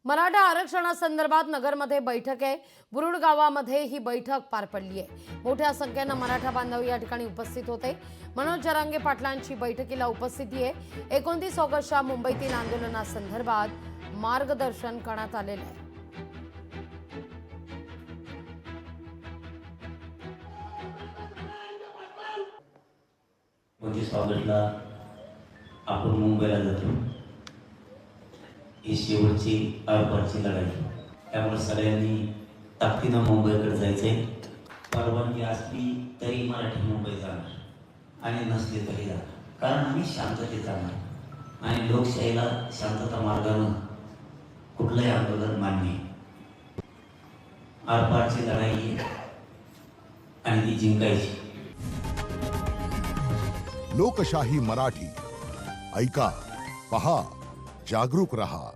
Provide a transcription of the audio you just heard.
मराठा आरक्षणासंदर्भात नगरमध्ये बैठक आहे। बुरुड गावामध्ये ही बैठक पार पडली आहे। मोठ्या संख्येने मराठा बांधव या ठिकाणी उपस्थित होते। मनोज जरांगे पाटलांची बैठकीला उपस्थिती आहे। 29 ऑगस्टच्या मुंबईतील आंदोलनासंदर्भात मार्गदर्शन करण्यात आलेले आहे। 29 ऑगस्टला आपण मुंबईला जातो। ही शेवटची आरपारची लढाई, त्यामुळे सगळ्यांनी ताकदीनं मुंबईकडे जायचंय। परवानगी असली तरी मराठी मुंबई जाणार आणि नसली तरी जाणार, कारण आम्ही शांततेत जाणार आणि लोकशाहीला शांतता मार्गानं कुठलंही आंदोलन मान्य। आरपारची लढाई आणि ती जिंकायची। लोकशाही मराठी ऐका, पहा, जागरूक रहा।